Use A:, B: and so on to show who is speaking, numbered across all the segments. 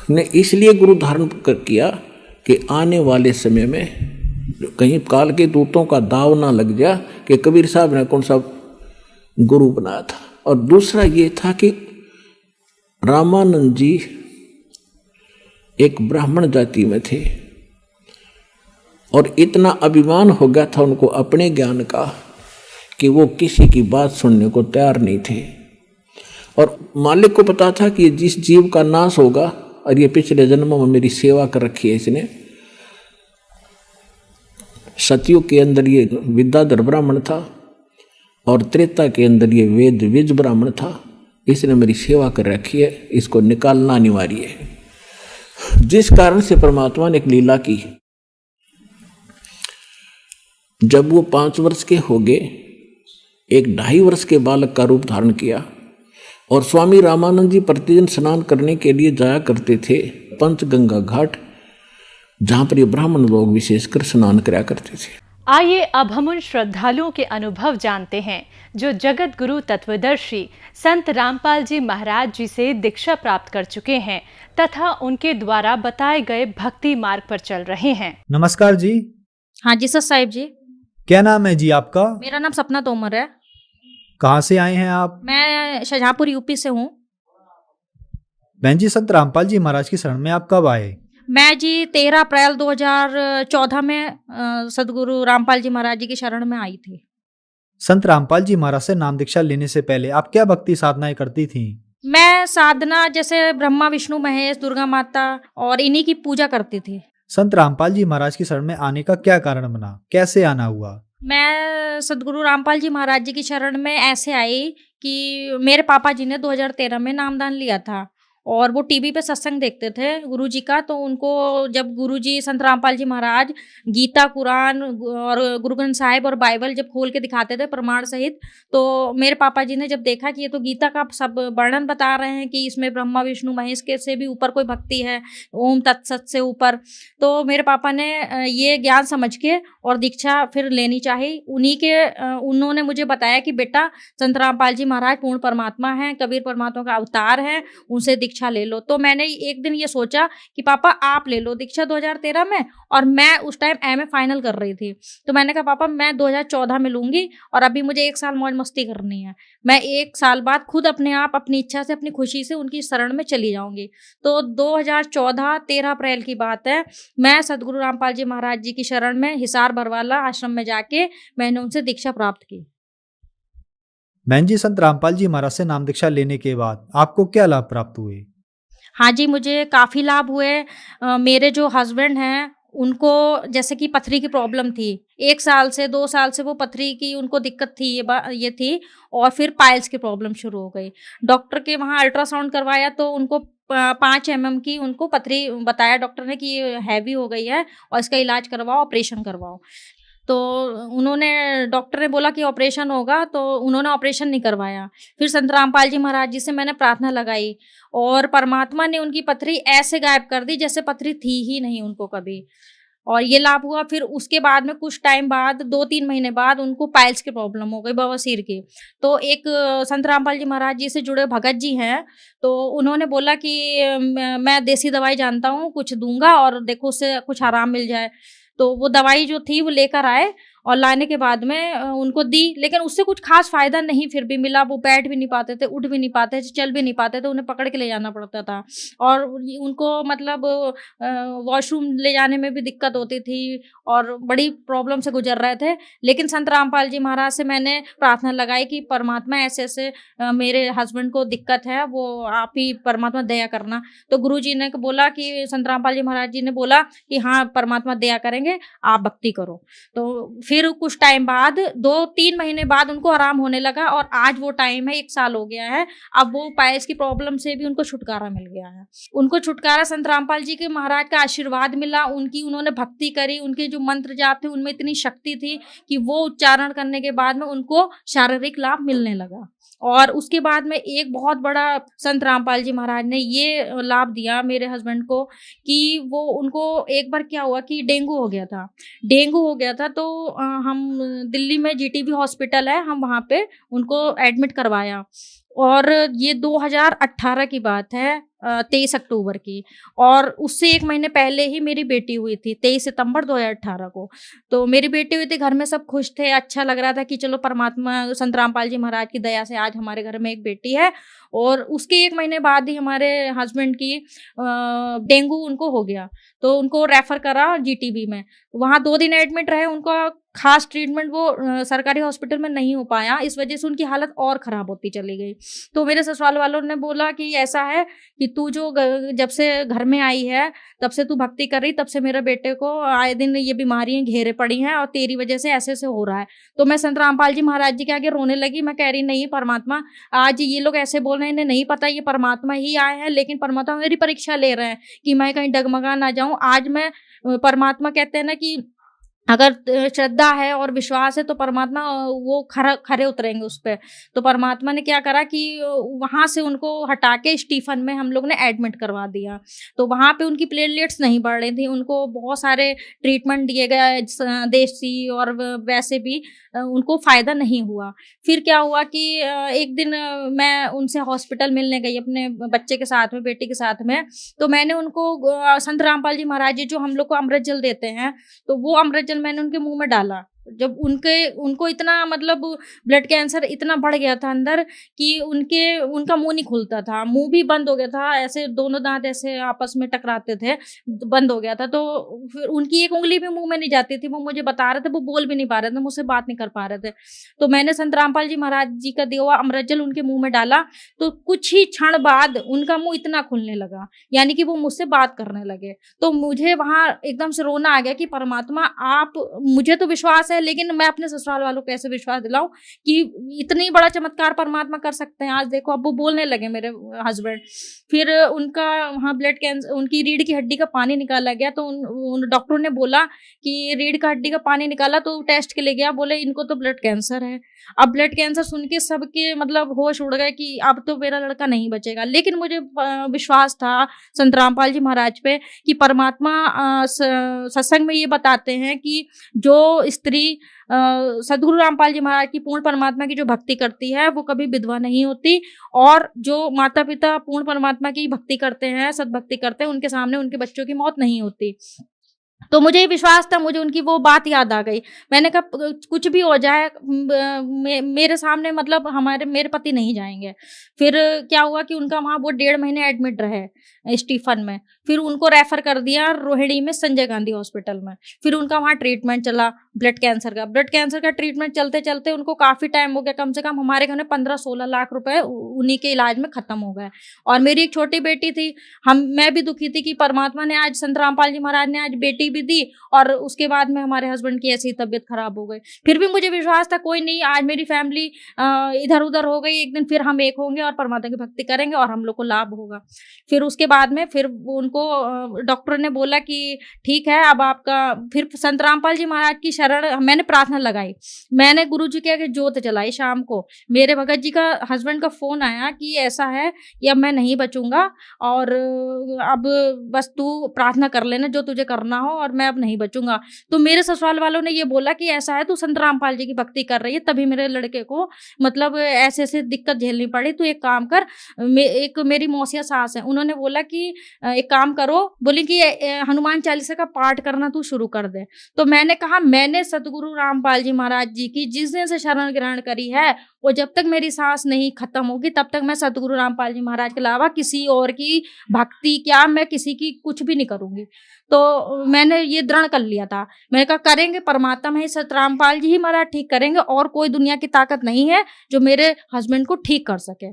A: ने इसलिए गुरु धारण किया कि आने वाले समय में कहीं काल के दूतों का दाव ना लग जा कि कबीर साहब ने कौन सा गुरु बनाया था। और दूसरा ये था कि रामानंद जी एक ब्राह्मण जाति में थे और इतना अभिमान हो गया था उनको अपने ज्ञान का कि वो किसी की बात सुनने को तैयार नहीं थे। और मालिक को पता था कि जिस जीव का नाश होगा, और ये पिछले जन्मों में मेरी सेवा कर रखी है इसने, सतयुग के अंदर ये विद्याधर ब्राह्मण था और त्रेता के अंदर ये वेद विज ब्राह्मण था, इसने मेरी सेवा कर रखी है, इसको निकालना अनिवार्य है। जिस कारण से परमात्मा ने एक लीला की। जब वो 5 वर्ष के हो गए, एक 2.5 वर्ष के बालक का रूप धारण किया और स्वामी रामानंद जी प्रतिदिन स्नान करने के लिए जाया करते थे पंचगंगा घाट, जहां पर ये ब्राह्मण लोग विशेषकर स्नान कराया करते थे।
B: आइए अब हम उन श्रद्धालुओं के अनुभव जानते हैं जो जगत गुरु तत्वदर्शी संत रामपाल जी महाराज जी से दीक्षा प्राप्त कर चुके हैं तथा उनके द्वारा बताए गए भक्ति मार्ग पर चल रहे हैं।
C: नमस्कार जी।
D: हाँ जी सर साहिब जी।
C: क्या नाम है जी आपका?
D: मेरा नाम सपना तोमर है।
C: कहाँ से आए हैं आप?
D: मैं शाहजहांपुर यूपी से हूँ।
C: बहन जी, संत रामपाल जी महाराज की शरण में आप कब आए?
D: मैं जी 13 अप्रैल 2014 में सदगुरु रामपाल जी महाराज जी की शरण में आई थी।
C: संत रामपाल जी महाराज से नाम दीक्षा लेने से पहले आप क्या भक्ति साधनाएं करती थी?
D: मैं साधना जैसे ब्रह्मा विष्णु महेश दुर्गा माता और इन्हीं की पूजा करती थी।
C: संत रामपाल जी महाराज की शरण में आने का क्या कारण बना, कैसे आना हुआ?
D: मैं सदगुरु रामपाल जी महाराज जी की शरण में ऐसे आई कि मेरे पापा जी ने 2013 में नामदान लिया था और वो टीवी पे सत्संग देखते थे गुरु जी का। तो उनको जब गुरु जी संत रामपाल जी महाराज गीता कुरान और गुरु ग्रंथ साहिब और बाइबल जब खोल के दिखाते थे प्रमाण सहित, तो मेरे पापा जी ने जब देखा कि ये तो गीता का सब वर्णन बता रहे हैं कि इसमें ब्रह्मा विष्णु महेश के से भी ऊपर कोई भक्ति है, ओम तत्सत से ऊपर, तो मेरे पापा ने ये ज्ञान समझ के और दीक्षा फिर लेनी चाहिए। उन्होंने मुझे बताया कि बेटा संत रामपाल जी महाराज पूर्ण परमात्मा हैं, कबीर परमात्मा का अवतार है, उनसे दीक्षा ले लो। तो मैंने एक दिन ये सोचा कि पापा आप ले लो दीक्षा 2013 में, और मैं उस टाइम एमए फाइनल कर रही थी। तो मैंने कहा पापा मैं 2014 में लूंगी और अभी मुझे 1 साल मौज मस्ती करनी है, मैं 1 साल बाद खुद अपने आप अपनी इच्छा से अपनी खुशी से उनकी शरण में चली जाऊंगी। तो 2014 13 अप्रैल की बात है, मैं सदगुरु रामपाल जी महाराज जी की शरण में हिसार बरवाला आश्रम में जाके मैंने उनसे दीक्षा प्राप्त की।
C: बहन जी, संत रामपाल जी महाराज से नाम दीक्षा लेने के बाद आपको क्या लाभ प्राप्त हुए?
D: हाँ जी, मुझे काफ़ी लाभ हुए। मेरे जो हस्बैंड हैं उनको जैसे कि पथरी की प्रॉब्लम थी, 1 साल से 2 साल से वो पथरी की उनको दिक्कत थी, ये थी, और फिर पाइल्स की प्रॉब्लम शुरू हो गई। डॉक्टर के वहाँ अल्ट्रासाउंड करवाया तो उनको 5 mm की उनको पथरी बताया डॉक्टर ने कि ये हैवी हो गई है और इसका इलाज करवाओ, ऑपरेशन करवाओ। तो डॉक्टर ने बोला कि ऑपरेशन होगा, तो उन्होंने ऑपरेशन नहीं करवाया। फिर संत रामपाल जी महाराज जी से मैंने प्रार्थना लगाई और परमात्मा ने उनकी पथरी ऐसे गायब कर दी जैसे पथरी थी ही नहीं उनको कभी, और ये लाभ हुआ। फिर उसके बाद में कुछ टाइम बाद 2-3 महीने बाद उनको पाइल्स की प्रॉब्लम हो गई, बवासीर की। तो एक संत रामपाल जी महाराज जी से जुड़े भगत जी हैं, तो उन्होंने बोला कि मैं देसी दवाई जानता हूँ, कुछ दूंगा और देखो उससे कुछ आराम मिल जाए। तो वो दवाई जो थी वो लेकर आए और लाने के बाद में उनको दी, लेकिन उससे कुछ खास फायदा नहीं फिर भी मिला। वो बैठ भी नहीं पाते थे, उठ भी नहीं पाते थे, चल भी नहीं पाते थे, उन्हें पकड़ के ले जाना पड़ता था और उनको मतलब वॉशरूम ले जाने में भी दिक्कत होती थी और बड़ी प्रॉब्लम से गुजर रहे थे। लेकिन संत रामपाल जी महाराज से मैंने प्रार्थना लगाई कि परमात्मा ऐसे ऐसे मेरे हस्बैंड को दिक्कत है, वो आप ही परमात्मा दया करना। तो गुरु जी ने बोला कि संत रामपाल जी महाराज जी ने बोला कि हाँ परमात्मा दया करेंगे, आप भक्ति करो। तो फिर कुछ टाइम बाद 2-3 महीने बाद उनको आराम होने लगा और आज वो टाइम है 1 साल हो गया है। अब वो पाइल्स की प्रॉब्लम से भी उनको छुटकारा मिल गया है। उनको छुटकारा संत रामपाल जी के महाराज का आशीर्वाद मिला, उन्होंने भक्ति करी, उनके जो मंत्र जाप थे उनमें इतनी शक्ति थी कि वो उच्चारण करने के बाद में उनको शारीरिक लाभ मिलने लगा। और उसके बाद में एक बहुत बड़ा संत रामपाल जी महाराज ने ये लाभ दिया मेरे हस्बैंड को कि वो उनको एक बार क्या हुआ कि डेंगू हो गया था। तो हम दिल्ली में जीटीबी हॉस्पिटल है, हम वहाँ पे उनको एडमिट करवाया और ये 2018 की बात है। 23 अक्टूबर की, और उससे 1 महीने पहले ही मेरी बेटी हुई थी 23 सितंबर 2018 को। तो मेरी बेटी हुई थी, घर में सब खुश थे, अच्छा लग रहा था कि चलो परमात्मा संत रामपाल जी महाराज की दया से आज हमारे घर में एक बेटी है। और उसके 1 महीने बाद ही हमारे हस्बैंड की डेंगू उनको हो गया, तो उनको रेफर करा जीटीबी में। वहाँ 2 दिन एडमिट रहे, उनका खास ट्रीटमेंट वो सरकारी हॉस्पिटल में नहीं हो पाया, इस वजह से उनकी हालत और ख़राब होती चली गई। तो मेरे ससुराल वालों ने बोला कि ऐसा है कि तू जो जब से घर में आई है तब से तू भक्ति कर रही, तब से मेरे बेटे को आए दिन ये बीमारियां घेरे पड़ी हैं और तेरी वजह से ऐसे ऐसे हो रहा है। तो मैं संत रामपाल जी महाराज जी के आगे रोने लगी। मैं कह रही, नहीं परमात्मा, आज ये लोग ऐसे बोल रहे हैं, इन्हें नहीं पता ये परमात्मा ही आए हैं, लेकिन परमात्मा मेरी परीक्षा ले रहे हैं कि मैं कहीं डगमगा ना जाऊं। आज मैं परमात्मा कहते हैं ना कि अगर श्रद्धा है और विश्वास है तो परमात्मा वो खरे उतरेंगे उस पे। तो परमात्मा ने क्या करा कि वहाँ से उनको हटा के स्टीफन में हम लोग ने एडमिट करवा दिया। तो वहाँ पे उनकी प्लेटलेट्स नहीं बढ़ रही थी, उनको बहुत सारे ट्रीटमेंट दिए गए देसी और वैसे भी उनको फ़ायदा नहीं हुआ। फिर क्या हुआ कि एक दिन मैं उनसे हॉस्पिटल मिलने गई अपने बच्चे के साथ में, बेटी के साथ में। तो मैंने उनको संत रामपाल जी महाराज जी जो हम लोग को अमृत जल देते हैं, तो वो अमृत जल मैंने उनके मुंह में डाला। जब उनको इतना मतलब ब्लड कैंसर इतना बढ़ गया था अंदर कि उनका मुंह नहीं खुलता था, मुंह भी बंद हो गया था, ऐसे दोनों दांत ऐसे आपस में टकराते थे, बंद हो गया था। तो फिर उनकी एक उंगली भी मुंह में नहीं जाती थी, वो मुझे बता रहे थे, वो बोल भी नहीं पा रहे थे, मुझसे बात नहीं कर पा रहे थे। तो मैंने संत रामपाल जी महाराज जी का दिया हुआ अमृत जल उनके मुंह में डाला, तो कुछ ही क्षण बाद उनका मुंह इतना खुलने लगा, यानी कि वो मुझसे बात करने लगे। तो मुझे वहां एकदम से रोना आ गया कि परमात्मा, आप, मुझे तो विश्वास है लेकिन मैं अपने ससुराल वालों को कैसे विश्वास दिलाऊं कि इतनी बड़ा चमत्कार परमात्मा कर सकते हैं। आज देखो, अब वो बोलने लगे मेरे हस्बैंड। फिर उनका वहाँ ब्लड कैंसर, उनकी रीढ़ की हड्डी का पानी निकाला गया। तो उन डॉक्टरों ने बोला कि रीढ़ का हड्डी का पानी निकाला, तो टेस्ट के लिए गया, बोले इनको तो ब्लड कैंसर है। अब ब्लड कैंसर सुन के सबके मतलब होश उड़ गए कि अब तो मेरा लड़का नहीं बचेगा। लेकिन मुझे विश्वास था संत रामपाल जी महाराज पे कि परमात्मा सत्संग में ये बताते हैं कि जो स्त्री सदगुरु रामपाल जी महाराज की पूर्ण परमात्मा की जो भक्ति करती है वो कभी विधवा नहीं होती, और जो माता पिता पूर्ण परमात्मा की भक्ति करते हैं, सद्भक्ति करते हैं, उनके सामने उनके बच्चों की मौत नहीं होती। तो मुझे ये विश्वास था, मुझे उनकी वो बात याद आ गई। मैंने कहा कुछ भी हो जाए मेरे सामने मतलब मेरे पति नहीं जाएंगे। फिर क्या हुआ कि उनका वहाँ वो 1.5 महीने एडमिट रहे स्टीफन में। फिर उनको रेफर कर दिया रोहिणी में संजय गांधी हॉस्पिटल में। फिर उनका वहाँ ट्रीटमेंट चला ब्लड कैंसर का ट्रीटमेंट चलते चलते उनको काफ़ी टाइम हो गया, कम से कम हमारे घर में 15-16 लाख रुपए उन्हीं के इलाज में ख़त्म हो गए। और मेरी एक छोटी बेटी थी, मैं भी दुखी थी कि परमात्मा ने आज, संत रामपाल जी महाराज ने आज बेटी भी दी, और उसके बाद में हमारे हस्बैंड की ऐसी तबीयत खराब हो गई। फिर भी मुझे विश्वास था कोई नहीं, आज मेरी फैमिली इधर उधर हो गई, एक दिन फिर हम एक होंगे और परमात्मा की भक्ति करेंगे और हम लोग को लाभ होगा। फिर उसके बाद में फिर उनको डॉक्टर ने बोला कि ठीक है, अब आपका, फिर संत रामपाल जी महाराज की शरण मैंने प्रार्थना लगाई। मैंने गुरु जी के आगे जोत जलाई शाम को। मेरे भगत जी का हस्बैंड का फोन आया कि ऐसा है कि अब मैं नहीं बचूंगा और अब बस तू प्रार्थना कर लेना जो तुझे करना हो, और मैं अब नहीं बचूंगा। तो मेरे ससुराल वालों ने ये बोला कि ऐसा है, तू संत रामपाल जी की भक्ति कर रही है, तभी मेरे लड़के को मतलब ऐसे ऐसे दिक्कत झेलनी पड़ी, तू एक काम कर। एक मेरी मौसिया सास है, उन्होंने बोला कि एक काम करो, बोली कि हनुमान चालीसा का पाठ करना तू शुरू कर दे। तो मैंने कहा, मैंने सतगुरु रामपाल जी महाराज जी की जिस दिन से शरण ग्रहण करी है, वो जब तक मेरी सांस नहीं खत्म होगी तब तक मैं सतगुरु रामपाल जी महाराज के अलावा किसी और की भक्ति क्या, मैं किसी की कुछ भी नहीं करूंगी। तो मैंने ये दृढ़ कर लिया था। मैंने कहा करेंगे परमात्मा ही, सत रामपाल जी ही महाराज ठीक करेंगे, और कोई दुनिया की ताकत नहीं है जो मेरे हस्बैंड को ठीक कर सके।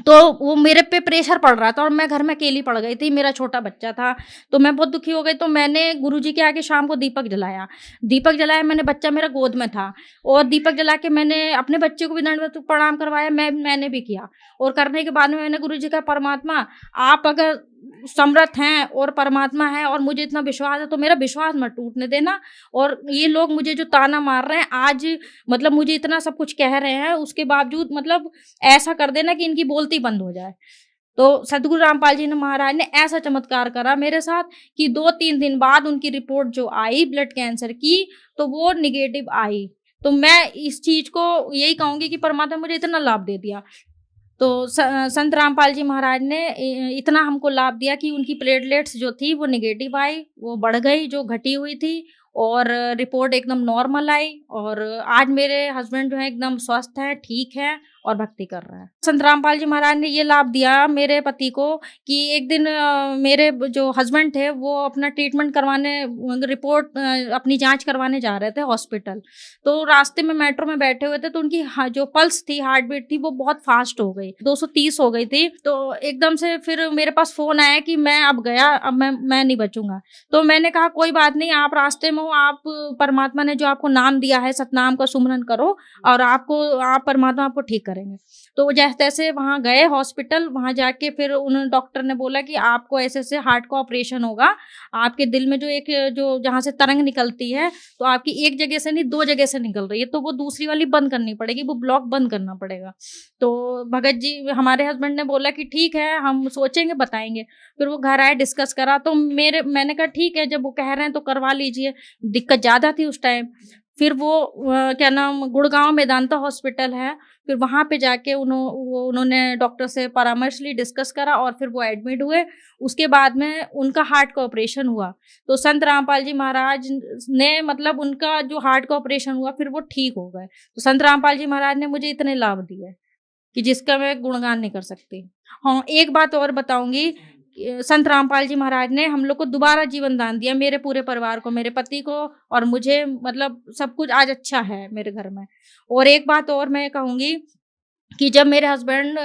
D: तो वो मेरे पे प्रेशर पड़ रहा था और मैं घर में अकेली पड़ गई थी, मेरा छोटा बच्चा था, तो मैं बहुत दुखी हो गई। तो मैंने गुरुजी के आगे शाम को दीपक जलाया मैंने, बच्चा मेरा गोद में था, और दीपक जला के मैंने अपने बच्चे को भी दंडवत प्रणाम करवाया, मैंने भी किया। और करने के बाद में मैंने गुरुजी का, परमात्मा आप अगर समर्थ हैं और परमात्मा है और मुझे इतना विश्वास है, तो मेरा विश्वास मत टूटने देना। और ये लोग मुझे जो ताना मार रहे हैं आज, मतलब मुझे इतना सब कुछ कह रहे हैं, उसके बावजूद मतलब ऐसा कर देना कि इनकी बोलती बंद हो जाए। तो सतगुरु रामपाल जी ने महाराज ने ऐसा चमत्कार करा मेरे साथ कि 2-3 दिन बाद उनकी रिपोर्ट जो आई ब्लड कैंसर की, तो वो निगेटिव आई। तो मैं इस चीज को यही कहूंगी कि परमात्मा मुझे इतना लाभ दे दिया। तो संत रामपाल जी महाराज ने इतना हमको लाभ दिया कि उनकी प्लेटलेट्स जो थी वो नेगेटिव आई, वो बढ़ गई जो घटी हुई थी, और रिपोर्ट एकदम नॉर्मल आई, और आज मेरे हस्बैंड जो है एकदम स्वस्थ है, ठीक है और भक्ति कर रहा है। संत रामपाल जी महाराज ने ये लाभ दिया मेरे पति को कि एक दिन मेरे जो हस्बैंड थे वो अपना ट्रीटमेंट करवाने, रिपोर्ट अपनी जांच करवाने जा रहे थे हॉस्पिटल। तो रास्ते में मेट्रो में बैठे हुए थे, तो उनकी जो पल्स थी, हार्ट बीट थी, वो बहुत फास्ट हो गई, 230 हो गई थी। तो एकदम से फिर मेरे पास फोन आया कि मैं अब गया, अब मैं नहीं बचूंगा। तो मैंने कहा कोई बात नहीं, आप रास्ते में हो, आप परमात्मा ने जो आपको नाम दिया है, सतनाम का सुमरन करो और आप परमात्मा आपको ठीक करेंगे। तो जैसे तैसे वहां गए हॉस्पिटल, वहां जाके फिर उन डॉक्टर ने बोला कि आपको ऐसे से हार्ट का ऑपरेशन होगा, आपके दिल में जो जहां से तरंग निकलती है, तो आपकी एक जगह से नहीं 2 जगह से निकल रही है, तो वो दूसरी वाली बंद करनी पड़ेगी, वो ब्लॉक बंद करना पड़ेगा। तो भगत जी हमारे हस्बैंड ने बोला कि ठीक है, हम सोचेंगे, बताएंगे। फिर वो घर आए, डिस्कस करा, तो मैंने कहा ठीक है, जब वो कह रहे हैं तो करवा लीजिए। दिक्कत ज्यादा थी उस टाइम। फिर वो क्या नाम, गुड़गांव मेदांता हॉस्पिटल है, फिर वहाँ पे जाके उन्होंने डॉक्टर से परामर्श ली, डिस्कस करा, और फिर वो एडमिट हुए। उसके बाद में उनका हार्ट का ऑपरेशन हुआ। तो संत रामपाल जी महाराज ने, मतलब उनका जो हार्ट का ऑपरेशन हुआ, फिर वो ठीक हो गए। तो संत रामपाल जी महाराज ने मुझे इतने लाभ दिए कि जिसका मैं गुणगान नहीं कर सकती। हाँ, एक बात और बताऊंगी, संत रामपाल जी महाराज ने हम लोग को दोबारा जीवन दान दिया, मेरे पूरे परिवार को, मेरे पति को और मुझे, मतलब सब कुछ आज अच्छा है मेरे घर में। और एक बात और मैं कहूँगी कि जब मेरे हस्बैंड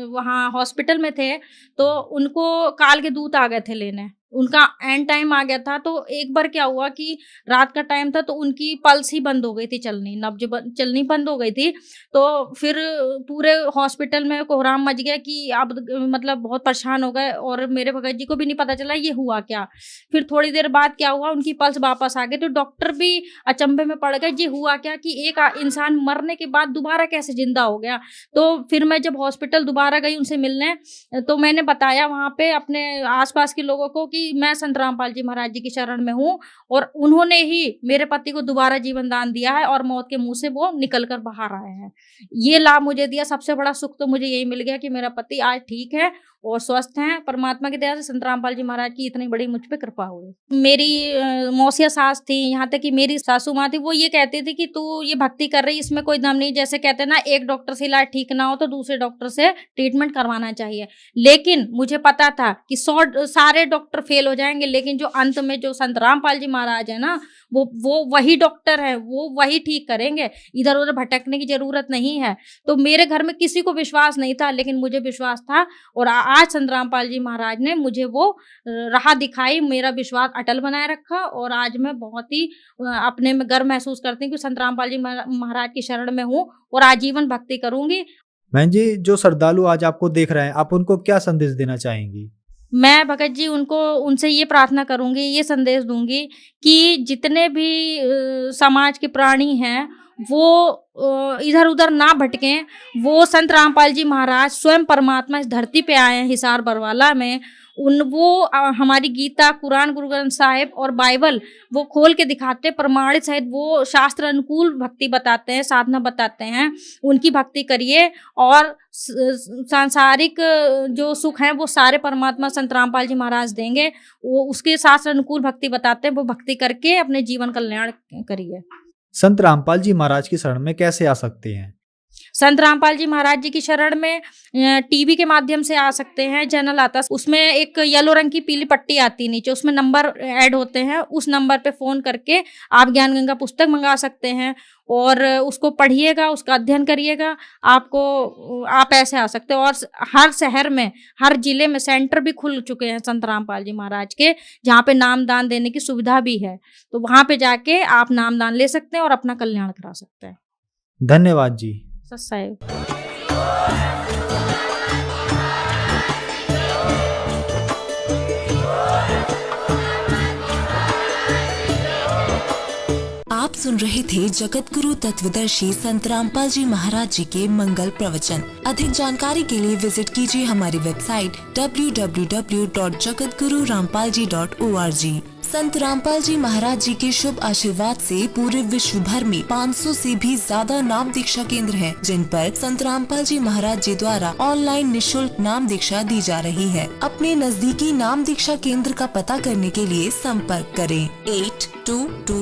D: वहाँ हॉस्पिटल में थे, तो उनको काल के दूत आ गए थे लेने, उनका एंड टाइम आ गया था। तो एक बार क्या हुआ कि रात का टाइम था, तो उनकी पल्स ही बंद हो गई थी, नब्ज चलनी बंद हो गई थी। तो फिर पूरे हॉस्पिटल में कोहराम मच गया कि अब मतलब बहुत परेशान हो गए, और मेरे भगत जी को भी नहीं पता चला ये हुआ क्या। फिर थोड़ी देर बाद क्या हुआ, उनकी पल्स वापस आ गई। तो डॉक्टर भी अचंभे में पड़ गए, ये हुआ क्या कि एक इंसान मरने के बाद दोबारा कैसे जिंदा हो गया। तो फिर मैं जब हॉस्पिटल दोबारा गई उनसे मिलने, तो मैंने बताया वहाँ पे अपने आसपास के लोगों को कि मैं संत रामपाल जी महाराज जी की शरण में हूँ, और उन्होंने ही मेरे पति को दोबारा जीवन दान दिया है, और मौत के मुंह से वो निकल कर बाहर आए हैं। ये लाभ मुझे दिया। सबसे बड़ा सुख तो मुझे यही मिल गया कि मेरा पति आज ठीक है और स्वस्थ हैं। परमात्मा की दया से संत रामपाल जी महाराज की इतनी बड़ी मुझ पे कृपा हुई। मेरी मौसिया सास थी, यहाँ तक कि मेरी सासू माँ थी, वो ये कहती थी कि तू ये भक्ति कर रही, इसमें कोई दम नहीं। जैसे कहते ना, एक डॉक्टर से इलाज ठीक ना हो तो दूसरे डॉक्टर से ट्रीटमेंट करवाना चाहिए। लेकिन मुझे पता था कि सारे डॉक्टर फेल हो जाएंगे, लेकिन जो अंत में जो संत रामपाल जी महाराज है ना, वो वही डॉक्टर है, वो वही ठीक करेंगे, इधर उधर भटकने की जरूरत नहीं है। तो मेरे घर में किसी को विश्वास नहीं था, लेकिन मुझे विश्वास था, और आज संत रामपाल जी महाराज ने मुझे वो राह दिखाई, मेरा विश्वास अटल बनाए रखा, और आज मैं बहुत ही अपने में गर्व महसूस करती हूँ कि संत रामपाल जी महाराज की शरण में हूँ और आजीवन भक्ति करूंगी।
C: बहन जी, जो श्रद्धालु आज आपको देख रहे हैं, आप उनको क्या संदेश देना चाहेंगी?
D: मैं भगत जी उनसे ये प्रार्थना करूंगी, ये संदेश दूंगी कि जितने भी समाज के प्राणी हैं वो इधर उधर ना भटकें। वो संत रामपाल जी महाराज स्वयं परमात्मा इस धरती पे आए हैं, हिसार बरवाला में। वो हमारी गीता, कुरान, गुरु ग्रंथ साहिब और बाइबल वो खोल के दिखाते, प्रमाणित सहित वो शास्त्र अनुकूल भक्ति बताते हैं, साधना बताते हैं। उनकी भक्ति करिए, और सांसारिक जो सुख हैं वो सारे परमात्मा संत रामपाल जी महाराज देंगे। वो उसके शास्त्र अनुकूल भक्ति बताते हैं, वो भक्ति करके अपने जीवन कल्याण करिए।
C: संत रामपाल जी महाराज की शरण में कैसे आ सकते हैं?
D: संत रामपाल जी महाराज जी की शरण में टीवी के माध्यम से आ सकते हैं। चैनल आता है, उसमें एक येलो रंग की पीली पट्टी आती है नीचे, उसमें नंबर ऐड होते हैं। उस नंबर पे फोन करके आप ज्ञान गंगा पुस्तक मंगा सकते हैं, और उसको पढ़िएगा, उसका अध्ययन करिएगा। आप ऐसे आ सकते हो। और हर शहर में, हर जिले में सेंटर भी खुल चुके हैं संत रामपाल जी महाराज के, जहाँ पे नामदान देने की सुविधा भी है। तो वहां पे जाके आप नामदान ले सकते हैं और अपना कल्याण करा सकते हैं।
C: धन्यवाद जी।
D: सत्साई।
E: आप सुन रहे थे जगत गुरु तत्वदर्शी संत रामपाल जी महाराज जी के मंगल प्रवचन। अधिक जानकारी के लिए विजिट कीजिए हमारी वेबसाइट www.jagatgururampalji.org। संत रामपाल जी महाराज जी के शुभ आशीर्वाद से पूरे विश्व भर में 500 से भी ज्यादा नाम दीक्षा केंद्र हैं, जिन पर संत रामपाल जी महाराज जी द्वारा ऑनलाइन निशुल्क नाम दीक्षा दी जा रही है। अपने नजदीकी नाम दीक्षा केंद्र का पता करने के लिए संपर्क करें 8222